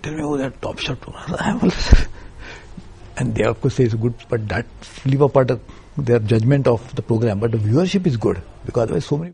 tell me, oh, that top shot program. And they of course say it's good, but that leave apart their judgment of the program. But the viewership is good, because otherwise so many.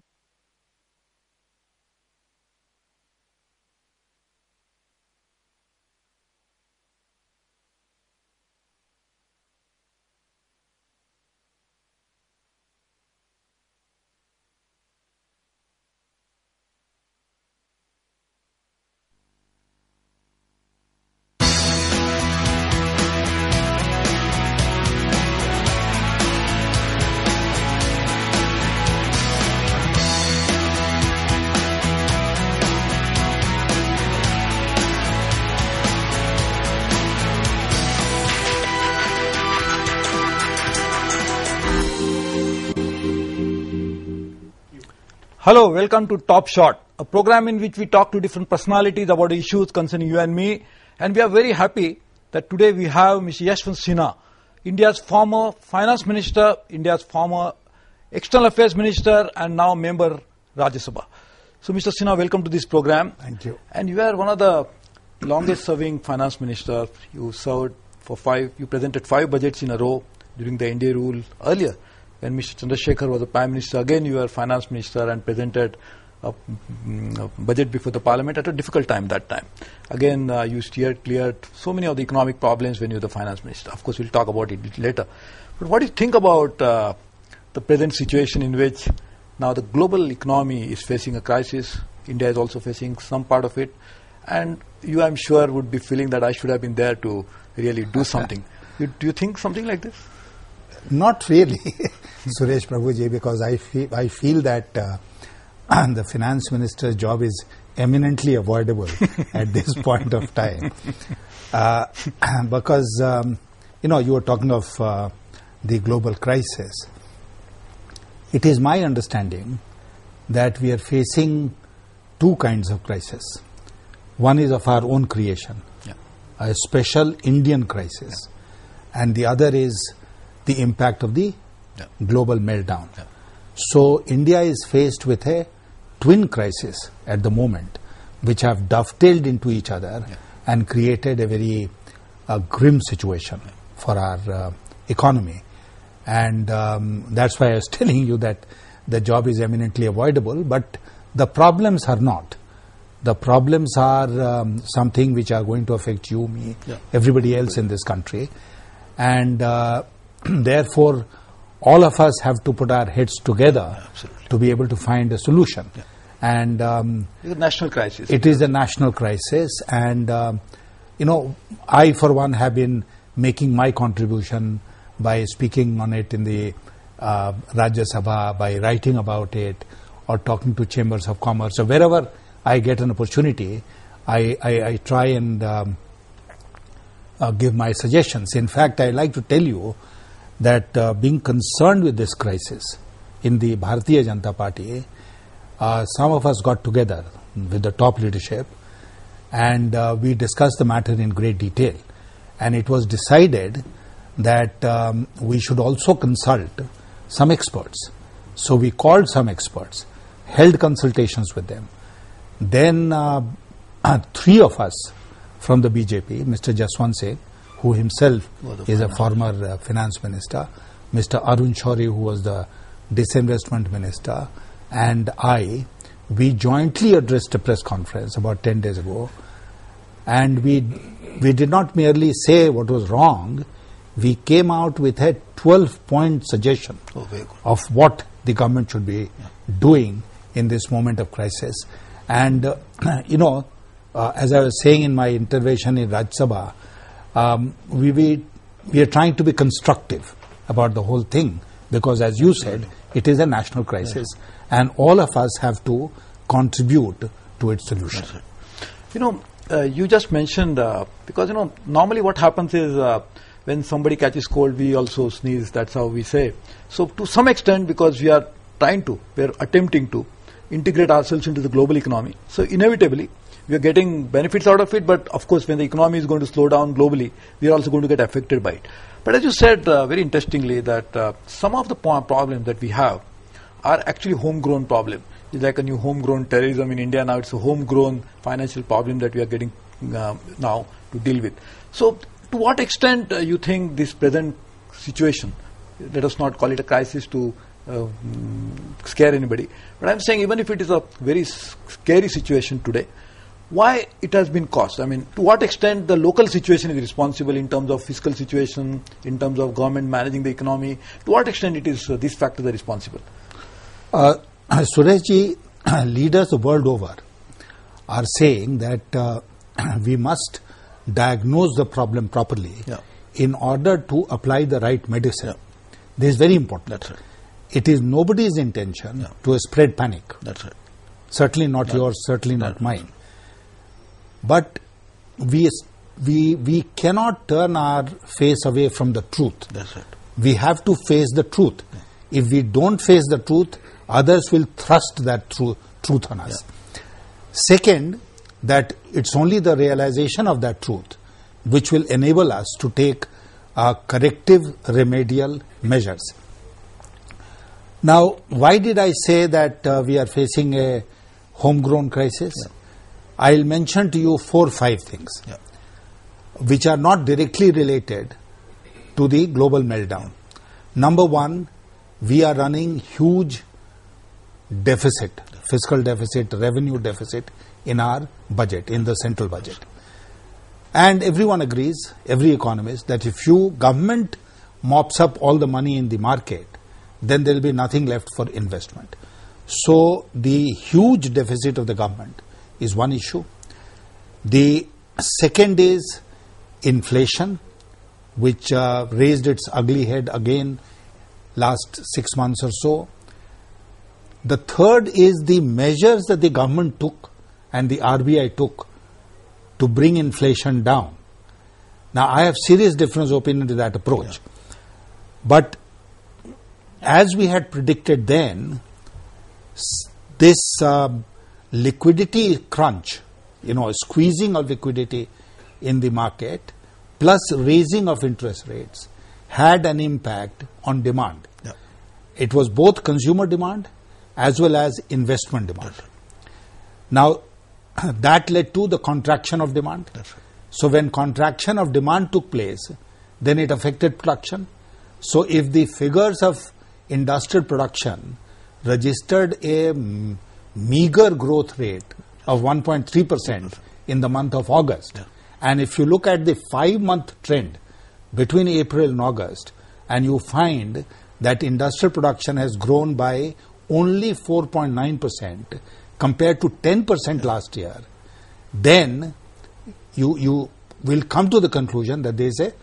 Hello, welcome to Top Shot, a program in which we talk to different personalities about issues concerning you and me. And we are very happy that today we have Mr. Yashwant Sinha, India's former finance minister, India's former external affairs minister, and now member Rajya Sabha. So, Mr. Sinha, welcome to this program. Thank you. And you are one of the longest serving finance ministers. You served for you presented 5 budgets in a row during the NDA rule earlier. When Mr. Chandrasekhar was the Prime Minister, again you were Finance Minister and presented a budget before the Parliament at a difficult time that time. Again, you cleared so many of the economic problems when you were the Finance Minister. Of course, we'll talk about it later. But what do you think about the present situation in which now the global economy is facing a crisis? India is also facing some part of it. And you, I'm sure, would be feeling that I should have been there to really do something. Do you think something like this? Not really, Suresh Prabhuji, because I feel that the finance minister's job is eminently avoidable at this point of time. Because, you were talking of the global crisis. It is my understanding that we are facing 2 kinds of crisis. One is of our own creation, a special Indian crisis, and the other is the impact of the global meltdown. So India is faced with a twin crisis at the moment, which have dovetailed into each other and created a very grim situation for our economy. And that's why I was telling you that the job is eminently avoidable, but the problems are not. The problems are something which are going to affect you, me, everybody else in this country. And therefore, all of us have to put our heads together to be able to find a solution. And it's a national crisis. It is a national crisis, and I for one have been making my contribution by speaking on it in the Rajya Sabha, by writing about it, or talking to chambers of commerce. So wherever I get an opportunity, I try and give my suggestions. In fact, I like to tell you that being concerned with this crisis in the Bharatiya Janata Party, some of us got together with the top leadership and we discussed the matter in great detail. And it was decided that we should also consult some experts. So we called some experts, held consultations with them. Then 3 of us from the BJP, Mr. Yashwant Sinha, who himself is a former finance minister, Mr. Arun Shourie, who was the disinvestment minister, and we jointly addressed a press conference about 10 days ago, and we did not merely say what was wrong, we came out with a 12-point suggestion of what the government should be doing in this moment of crisis. And, as I was saying in my intervention in Rajya Sabha, we are trying to be constructive about the whole thing, because as you said, it is a national crisis and all of us have to contribute to its solution. You just mentioned, because normally what happens is when somebody catches cold, we also sneeze, that's how we say. So to some extent, because we are attempting to integrate ourselves into the global economy, so inevitably we are getting benefits out of it, but of course when the economy is going to slow down globally, we are also going to get affected by it. But as you said very interestingly, that some of the problems that we have are actually homegrown problems. It's like a new homegrown terrorism in India now. It's a homegrown financial problem that we are getting now to deal with. So, to what extent you think this present situation, let us not call it a crisis to scare anybody, but I'm saying even if it is a very scary situation today, why it has been caused? I mean, to what extent the local situation is responsible in terms of fiscal situation, in terms of government managing the economy? To what extent it is these factors are responsible? Sureshji, leaders the world over are saying that we must diagnose the problem properly in order to apply the right medicine. This is very important. That's right. It is nobody's intention to spread panic. That's right. Certainly not yours, certainly not mine. But we cannot turn our face away from the truth. That's right. We have to face the truth. If we don't face the truth, others will thrust that truth on us. Second, that it's only the realization of that truth which will enable us to take corrective remedial measures. Now, why did I say that we are facing a homegrown crisis? I'll mention to you 4 or 5 things which are not directly related to the global meltdown. Number one, we are running huge deficit, fiscal deficit, revenue deficit in our budget, in the central budget. And everyone agrees, every economist, that if government mops up all the money in the market, then there will be nothing left for investment. So the huge deficit of the government is one issue. The second is inflation, which raised its ugly head again last 6 months or so. The third is the measures that the government took and the RBI took to bring inflation down. Now, I have serious difference of opinion to that approach. But as we had predicted then, this liquidity crunch, squeezing of liquidity in the market, plus raising of interest rates, had an impact on demand. It was both consumer demand as well as investment demand. Now, that led to the contraction of demand. So when contraction of demand took place, then it affected production. So if the figures of industrial production registered a meager growth rate of 1.3% in the month of August, and if you look at the 5-month trend between April and August, and you find that industrial production has grown by only 4.9% compared to 10% last year, then you will come to the conclusion that there is a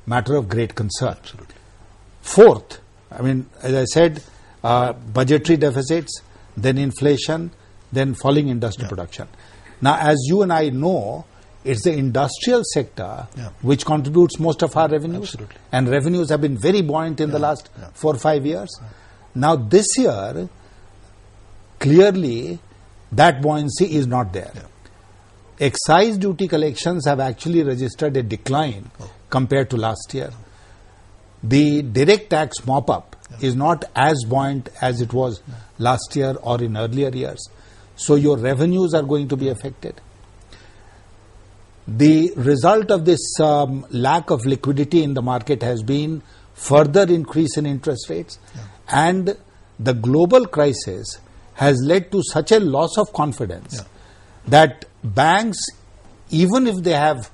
matter of great concern. Absolutely. Fourth, as I said, budgetary deficits, then inflation, then falling industrial production. Now, as you and I know, it's the industrial sector which contributes most of our revenues. Absolutely. And revenues have been very buoyant in the last 4 or 5 years. Now, this year, clearly, that buoyancy is not there. Excise duty collections have actually registered a decline compared to last year. The direct tax mop-up is not as buoyant as it was last year or in earlier years. So your revenues are going to be affected. The result of this lack of liquidity in the market has been further increase in interest rates, and the global crisis has led to such a loss of confidence that banks, even if they have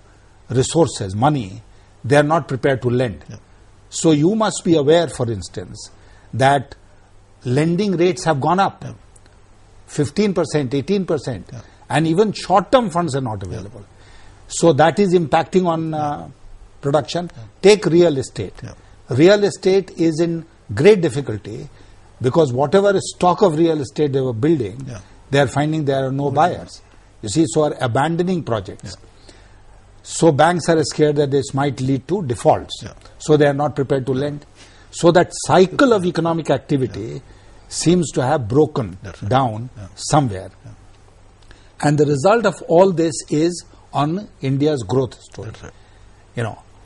resources, money, they are not prepared to lend. So you must be aware, for instance, that lending rates have gone up 15%, 18%, and even short-term funds are not available. So that is impacting on production. Take real estate. Real estate is in great difficulty because whatever stock of real estate they were building, they are finding there are no buyers. You see, so are abandoning projects. So banks are scared that this might lead to defaults. So they are not prepared to lend. So that cycle of economic activity seems to have broken down somewhere. And the result of all this is on India's growth story.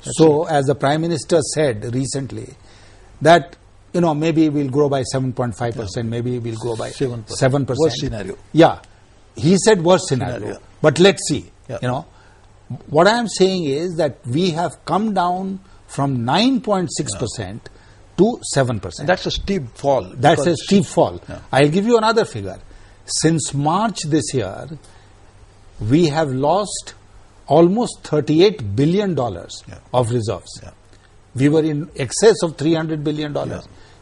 So as the Prime Minister said recently, that maybe we'll grow by 7.5%, maybe we'll grow by 7%. Worst scenario. Yeah. He said worst scenario. But let's see. what I am saying is that we have come down from 9.6% to 7%. And that's a steep fall. That's a steep fall. I'll give you another figure. Since March this year, we have lost almost $38 billion of reserves. We were in excess of $300 billion.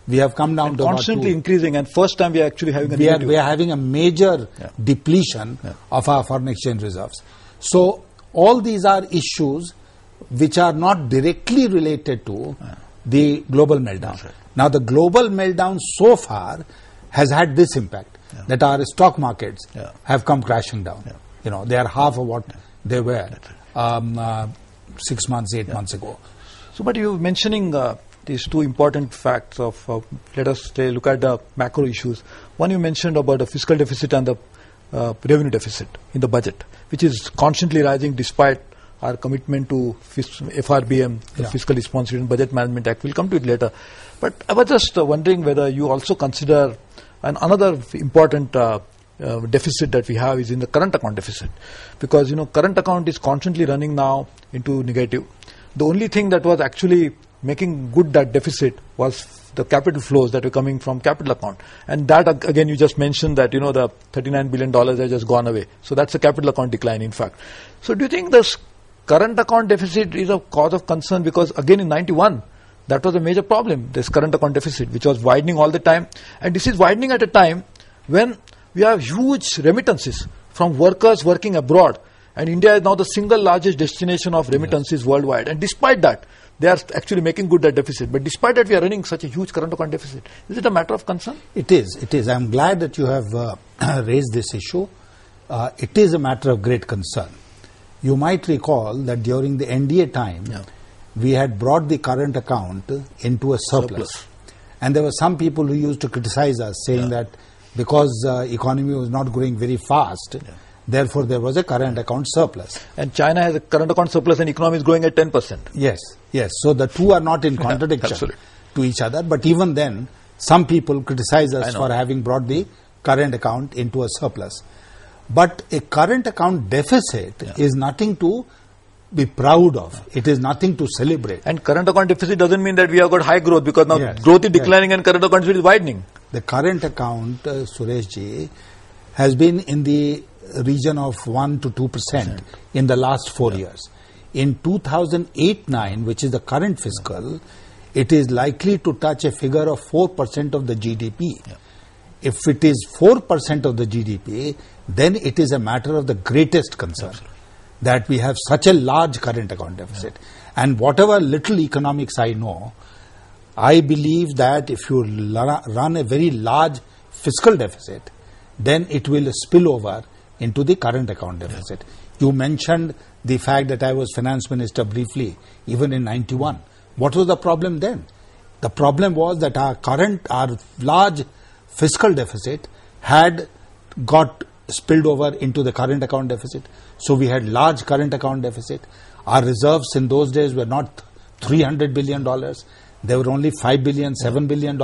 We have come down to constantly increasing, and first time we are actually having we are having a major depletion of our foreign exchange reserves. So all these are issues which are not directly related to the global meltdown. Right. Now the global meltdown so far has had this impact, that our stock markets have come crashing down. You know, they are half of what they were 6 months, 8 months ago. So, but you mentioning these two important facts of, let us look at the macro issues. One, you mentioned about the fiscal deficit and the revenue deficit in the budget, which is constantly rising despite our commitment to FRBM, the Fiscal Responsibility and Budget Management Act. We'll come to it later. But I was just wondering whether you also consider another important deficit that we have is in the current account deficit, because you know current account is constantly running now into negative. The only thing that was actually making good that deficit was the capital flows that were coming from capital account, and that again you just mentioned that you know the $39 billion has just gone away. So that's a capital account decline, in fact. So do you think this current account deficit is a cause of concern? Because again in 91 that was a major problem, this current account deficit, which was widening all the time, and this is widening at a time when we have huge remittances from workers working abroad, and India is now the single largest destination of remittances worldwide, and despite that they are actually making good that deficit. But despite that we are running such a huge current account deficit. Is it a matter of concern? It is. I am glad that you have raised this issue. It is a matter of great concern. You might recall that during the NDA time, we had brought the current account into a surplus. And there were some people who used to criticize us, saying that because economy was not growing very fast, therefore there was a current account surplus. And China has a current account surplus and economy is growing at 10%. Yes. So the two are not in contradiction to each other. But even then, some people criticize us for having brought the current account into a surplus. But a current account deficit is nothing to be proud of. It is nothing to celebrate. And current account deficit doesn't mean that we have got high growth, because now growth is declining and current account deficit is widening. The current account, Sureshji, has been in the region of 1 to 2% in the last 4 years. In 2008-9, which is the current fiscal, it is likely to touch a figure of 4% of the GDP. If it is 4% of the GDP, then it is a matter of the greatest concern that we have such a large current account deficit. And whatever little economics I know, I believe that if you run a very large fiscal deficit, then it will spill over into the current account deficit. You mentioned the fact that I was finance minister briefly, even in 91. What was the problem then? The problem was that our large fiscal deficit had got spilled over into the current account deficit. So we had large current account deficit. Our reserves in those days were not $300 billion. They were only $5 billion, $7 billion.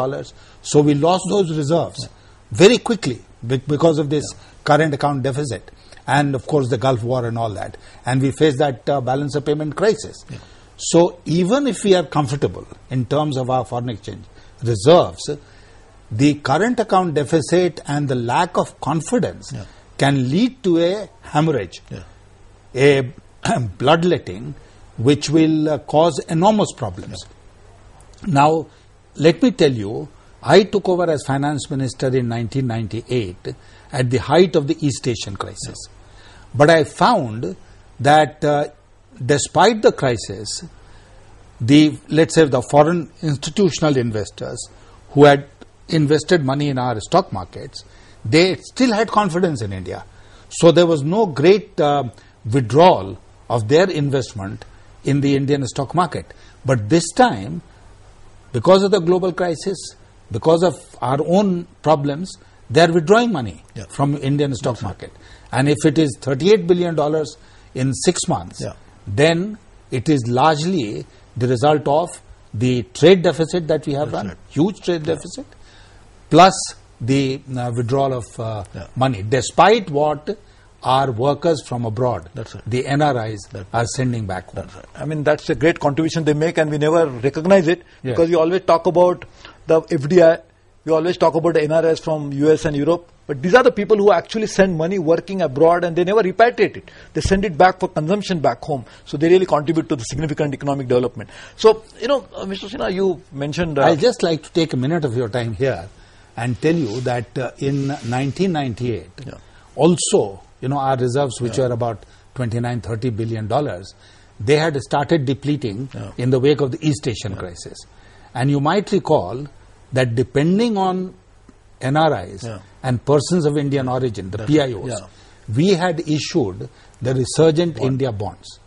So we lost those reserves very quickly because of this current account deficit. And of course the Gulf War and all that. And we faced that balance of payment crisis. So even if we are comfortable in terms of our foreign exchange reserves, the current account deficit and the lack of confidence can lead to a hemorrhage, a bloodletting, which will cause enormous problems. Now, let me tell you, I took over as finance minister in 1998 at the height of the East Asian crisis. But I found that despite the crisis, let's say the foreign institutional investors who had invested money in our stock markets, they still had confidence in India. So there was no great withdrawal of their investment in the Indian stock market. But this time, because of the global crisis, because of our own problems, they are withdrawing money from Indian stock market. And if it is $38 billion in 6 months, then it is largely the result of the trade deficit that we have run, huge trade deficit, plus the withdrawal of money, despite what our workers from abroad, That's right. the NRIs, are sending back home. That's right. I mean, that's a great contribution they make, and we never recognize it Yes. because we always talk about the FDI, we always talk about the NRIs from US and Europe, but these are the people who actually send money working abroad and they never repatriate it. They send it back for consumption back home. So they really contribute to the significant economic development. So, Mr. Sinha, you mentioned... I'd just like to take a minute of your time here and tell you that in 1998, also, our reserves, which were about $29-30 billion, they had started depleting in the wake of the East Asian crisis. And you might recall that depending on NRIs and persons of Indian origin, the PIOs, we had issued the resurgent India bonds.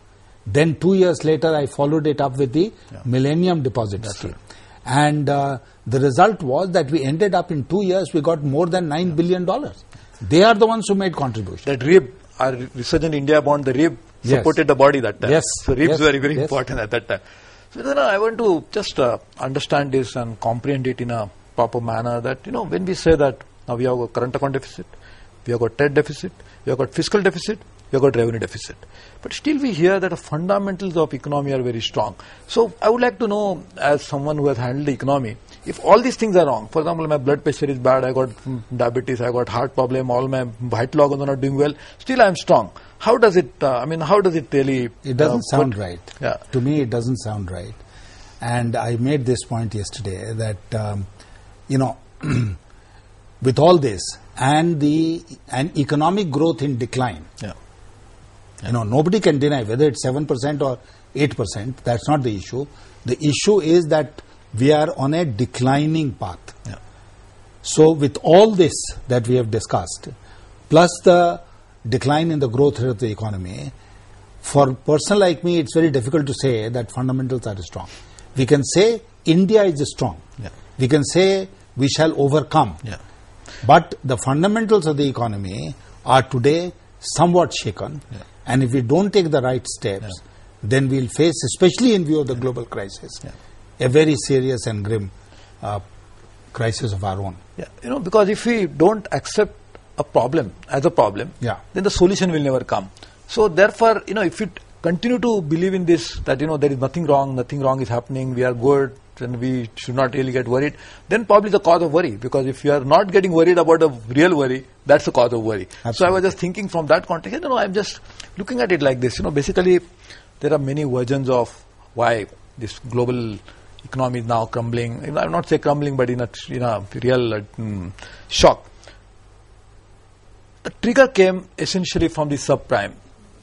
Then 2 years later, I followed it up with the Millennium Deposit Scheme. Right. And the result was that we ended up in 2 years, we got more than $9 billion. They are the ones who made contributions. That RIB, our Resurgent India bond, the RIB supported the body that time. Yes. So RIBs were very important at that time. So then I want to just understand this and comprehend it in a proper manner that, when we say that now we have a current account deficit, we have got trade deficit, we have got fiscal deficit, we have got revenue deficit. But still we hear that the fundamentals of economy are very strong. So I would like to know, as someone who has handled the economy, if all these things are wrong, for example, my blood pressure is bad, I got diabetes, I got heart problem, all my vital organs are not doing well, still I am strong. How does it, how does it really... It doesn't sound right. Yeah. To me, it doesn't sound right. And I made this point yesterday that, with all this and economic growth in decline, nobody can deny whether it's 7% or 8%, that's not the issue. The issue is that we are on a declining path. So with all this that we have discussed, plus the decline in the growth rate of the economy, for a person like me, it's very difficult to say that fundamentals are strong. We can say India is strong. We can say we shall overcome. But the fundamentals of the economy are today somewhat shaken. And if we don't take the right steps, then we'll face, especially in view of the global crisis, a very serious and grim crisis of our own. Because if we don't accept a problem as a problem, then the solution will never come. So therefore, if we continue to believe in this, that, there is nothing wrong is happening, we are good, and we should not really get worried, then probably the cause of worry. Because if you are not getting worried about a real worry, that's the cause of worry. Absolutely. So I was just thinking from that context, I'm just looking at it like this. Basically, there are many versions of why this global economy is now crumbling. I will not say crumbling, but in a real shock. The trigger came essentially from the subprime.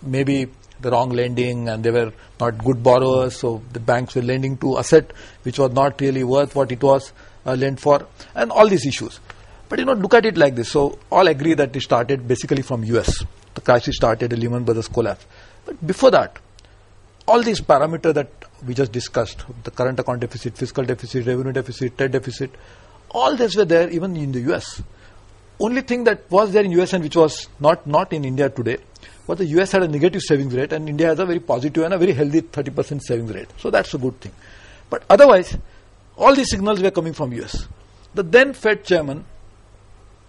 Maybe the wrong lending, and they were not good borrowers, so the banks were lending to asset which was not really worth what it was lent for, and all these issues. But look at it like this. So all agree that it started basically from US. The crisis started, the Lehman Brothers collapse. But before that, all these parameters that we just discussed, the current account deficit, fiscal deficit, revenue deficit, trade deficit, all these were there even in the US. Only thing that was there in US and which was not in India today was the US had a negative savings rate and India has a very positive and a very healthy 30% savings rate. So that's a good thing. But otherwise, all these signals were coming from US. The then Fed chairman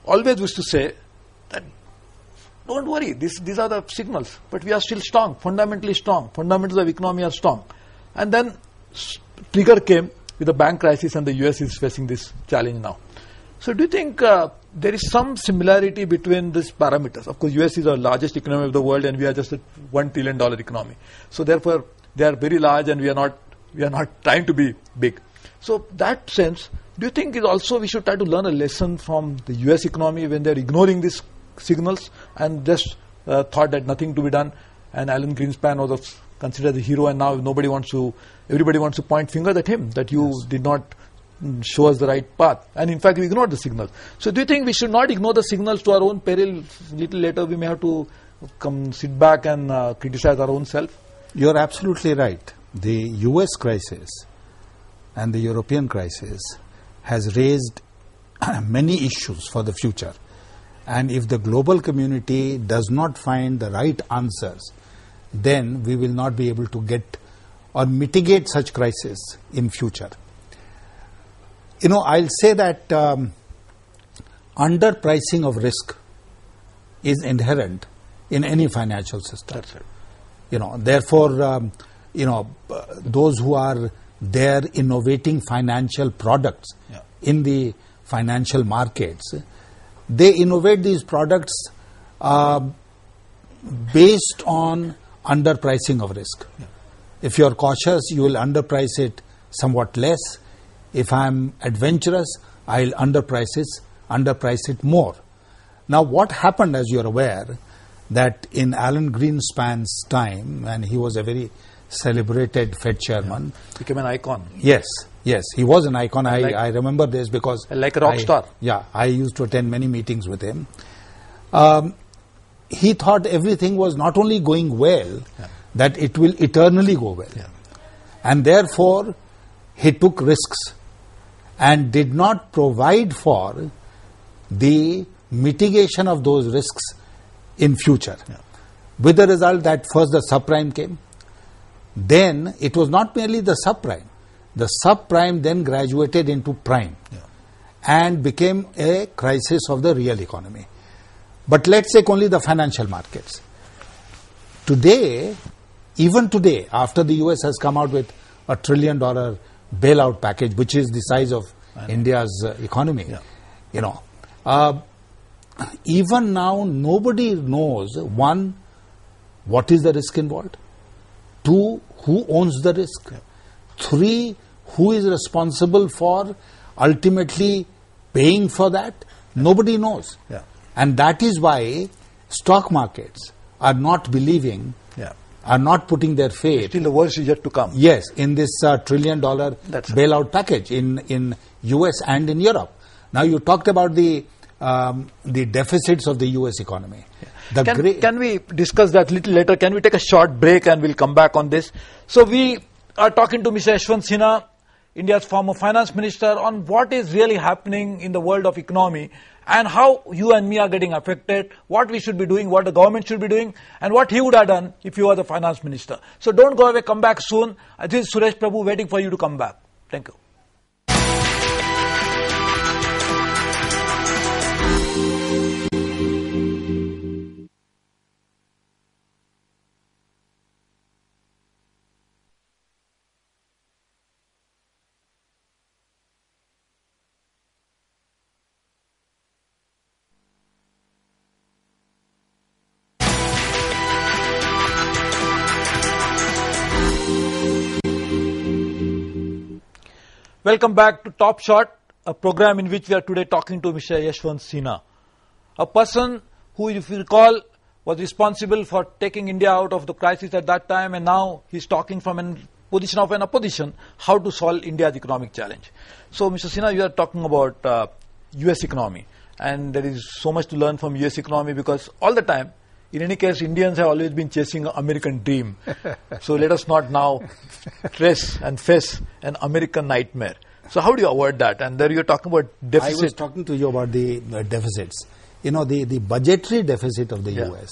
always used to say that don't worry, these are the signals, but we are still strong, fundamentally strong, fundamentals of economy are strong. And then trigger came with the bank crisis and the US is facing this challenge now. So do you think there is some similarity between these parameters? Of course, US is the largest economy of the world and we are just a $1 trillion economy. So therefore, they are very large and we are not trying to be big. So that sense, do you think is also we should try to learn a lesson from the US economy when they are ignoring these signals and just thought that nothing to be done, and Alan Greenspan was considered the hero, and now everybody wants to point fingers at him that you did not show us the right path, and in fact we ignored the signals. So do you think we should not ignore the signals to our own peril? Little later we may have to come sit back and criticize our own self? You're absolutely right. The US crisis and the European crisis has raised many issues for the future. And if the global community does not find the right answers, then we will not be able to get or mitigate such crises in future. I'll say that underpricing of risk is inherent in any financial system. That's right. Therefore, those who are there innovating financial products in the financial markets, they innovate these products based on underpricing of risk. Yeah. If you are cautious, you will underprice it somewhat less. If I am adventurous, I will underprice it more. Now, what happened, as you are aware, that in Alan Greenspan's time, and he was a very celebrated Fed chairman, became an icon. Yes, he was an icon. I remember this because like a rock star. Yeah, I used to attend many meetings with him. He thought everything was not only going well, that it will eternally go well. Yeah. And therefore, he took risks and did not provide for the mitigation of those risks in future. Yeah. With the result that first the subprime came, then it was not merely the subprime. The subprime then graduated into prime and became a crisis of the real economy. But let's take only the financial markets. Today, even today, after the US has come out with a $1 trillion bailout package, which is the size of India's economy, even now nobody knows, one, what is the risk involved? Two, who owns the risk? Three, who is responsible for ultimately paying for that? Nobody knows. Yeah. And that is why stock markets are not believing, are not putting their faith. Still the worst is yet to come. Yes, in this $1 trillion bailout package in US and in Europe. Now you talked about the deficits of the US economy. Can we discuss that little later? Can we take a short break and we'll come back on this? So we are talking to Mr. Yashwant Sinha, India's former finance minister, on what is really happening in the world of economy and how you and me are getting affected, what we should be doing, what the government should be doing, and what he would have done if you were the finance minister. So don't go away, come back soon. This is Suresh Prabhu waiting for you to come back. Thank you. Welcome back to Top Shot, a program in which we are today talking to Mr. Yashwant Sinha, a person who, if you recall, was responsible for taking India out of the crisis at that time, and now he's talking from a position of an opposition, how to solve India's economic challenge. So, Mr. Sinha, you are talking about US economy, and there is so much to learn from US economy because all the time, in any case, Indians have always been chasing an American dream. So let us not now stress and face an American nightmare. So how do you avoid that? And there you're talking about deficit. I was talking to you about the deficits. The budgetary deficit of the US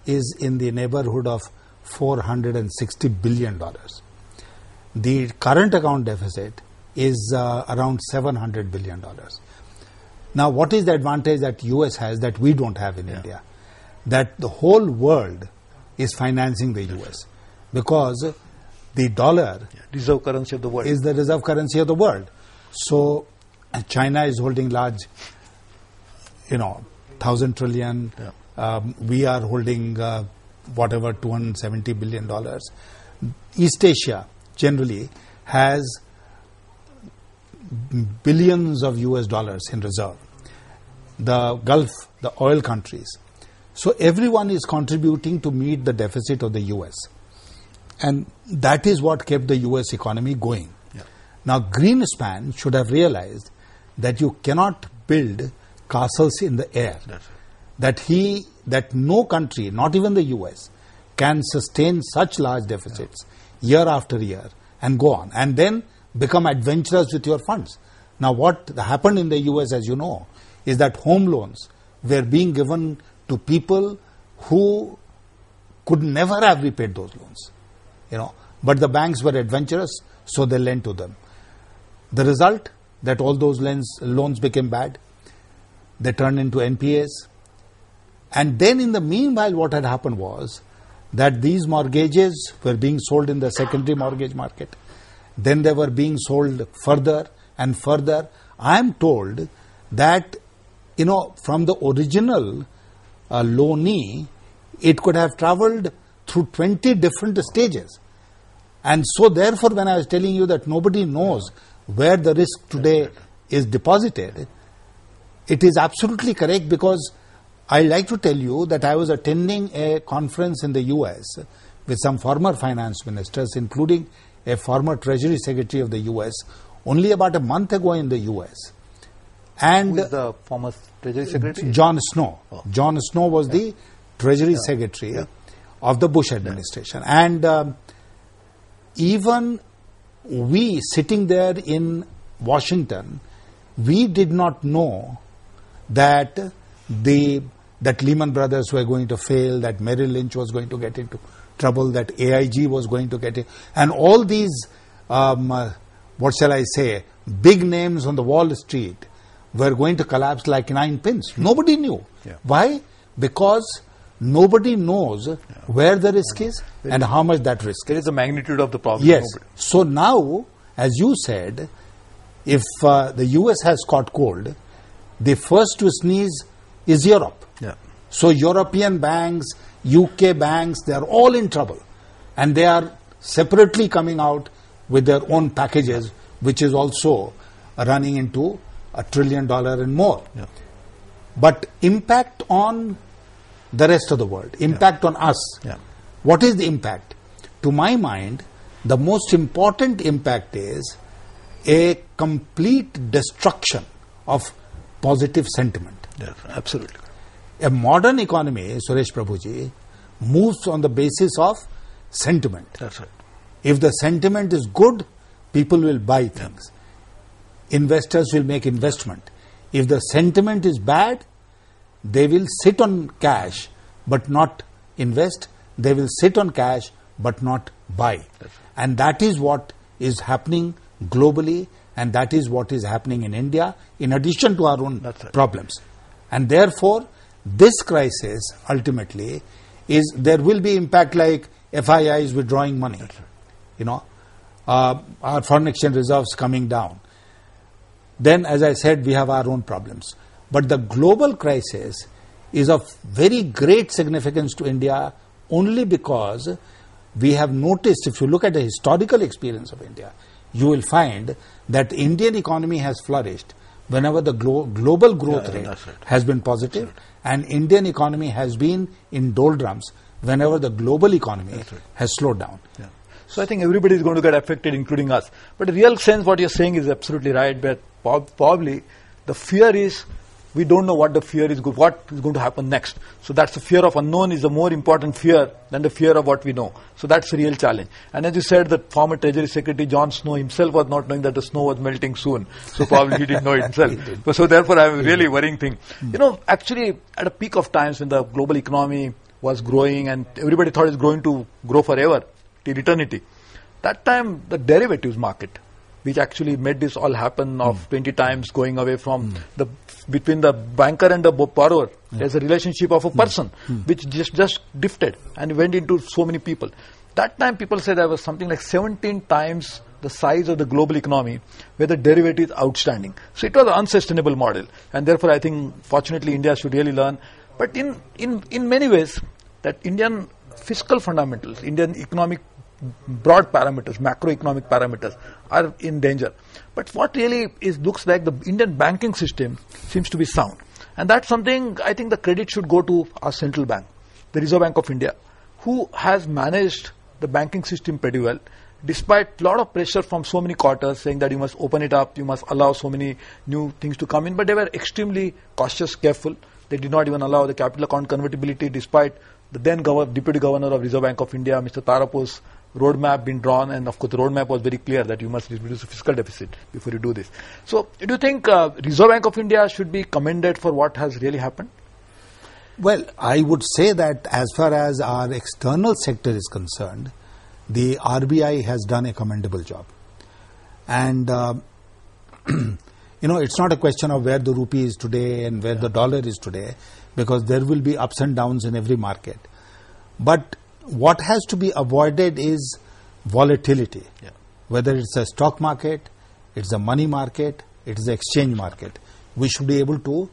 is in the neighborhood of $460 billion. The current account deficit is around $700 billion. Now, what is the advantage that US has that we don't have in India? That the whole world is financing the US because the dollar reserve currency of the world is the reserve currency of the world. So China is holding large, 1,000 trillion. We are holding whatever, $270 billion. East Asia generally has billions of US dollars in reserve. The Gulf, the oil countries. So everyone is contributing to meet the deficit of the US. And that is what kept the US economy going. Yeah. Now, Greenspan should have realized that you cannot build castles in the air. That no country, not even the US, can sustain such large deficits year after year and go on. And then become adventurous with your funds. Now, what happened in the US, as you know, is that home loans were being given to people who could never have repaid those loans, But the banks were adventurous, so they lent to them. The result, that all those loans became bad. They turned into NPAs. And then in the meanwhile, what had happened was that these mortgages were being sold in the secondary mortgage market. Then they were being sold further and further. I am told that, from the original loanee, it could have traveled through 20 different stages. And so therefore, when I was telling you that nobody knows where the risk today is deposited, it is absolutely correct, because I like to tell you that I was attending a conference in the US with some former finance ministers, including a former Treasury Secretary of the US, only about a month ago in the US. And who is the former Treasury Secretary? John Snow. Oh. John Snow was the Treasury Secretary of the Bush administration. And even we sitting there in Washington, we did not know that that Lehman Brothers were going to fail, that Merrill Lynch was going to get into trouble, that AIG was going to get in, and all these, what shall I say, big names on the Wall Street were going to collapse like 9 pins. Nobody knew. Yeah. Why? Because nobody knows where the risk is and how much that risk is. There is a magnitude of the problem. Yes. Nobody. So now, as you said, if the US has caught cold, the first to sneeze is Europe. Yeah. So European banks, UK banks, they are all in trouble. And they are separately coming out with their own packages, which is also running into $1 trillion and more. Yeah. But impact on the rest of the world, impact on us. Yeah. What is the impact? To my mind, the most important impact is a complete destruction of positive sentiment. Yes, absolutely. A modern economy, Suresh Prabhuji, moves on the basis of sentiment. That's right. If the sentiment is good, people will buy things. Investors will make investment. If the sentiment is bad, they will sit on cash but not invest. They will sit on cash but not buy. Right. And that is what is happening globally, and that is what is happening in India, in addition to our own problems. And therefore, this crisis ultimately is, there will be impact like FII is withdrawing money. Our foreign exchange reserves coming down. Then, as I said, we have our own problems. But the global crisis is of very great significance to India only because we have noticed, if you look at the historical experience of India, you will find that the Indian economy has flourished whenever the global growth rate has been positive, and Indian economy has been in doldrums whenever the global economy has slowed down. Yeah. So I think everybody is going to get affected, including us. But in real sense, what you're saying is absolutely right. But probably the fear is, we don't know what the fear is, what is going to happen next. So that's the fear of unknown is a more important fear than the fear of what we know. So that's the real challenge. And as you said, the former Treasury Secretary John Snow himself was not knowing that the snow was melting soon. So probably he didn't know it himself. So therefore, I have a really worrying thing. Actually, at a peak of times when the global economy was growing and everybody thought it's going to grow forever, till eternity, that time the derivatives market, which actually made this all happen of 20 times going away from between the banker and the borrower. There's a relationship of a person which just drifted and went into so many people. That time people said there was something like 17 times the size of the global economy where the derivative is outstanding. So it was an unsustainable model, and therefore I think fortunately India should really learn. But in many ways, that Indian fiscal fundamentals, Indian economic broad parameters, macroeconomic parameters are in danger. But what really looks like the Indian banking system seems to be sound. And that's something I think the credit should go to our central bank, the Reserve Bank of India, who has managed the banking system pretty well, despite a lot of pressure from so many quarters saying that you must open it up, you must allow so many new things to come in. But they were extremely cautious, careful. They did not even allow the capital account convertibility, despite the then Deputy Governor of Reserve Bank of India, Mr. Tarapo's roadmap being drawn, and of course the roadmap was very clear that you must reduce the fiscal deficit before you do this. So do you think Reserve Bank of India should be commended for what has really happened? Well, I would say that as far as our external sector is concerned, the RBI has done a commendable job. And, it's not a question of where the rupee is today and where the dollar is today, because there will be ups and downs in every market. But what has to be avoided is volatility. Yeah. Whether it's a stock market, it's a money market, it is an exchange market. We should be able to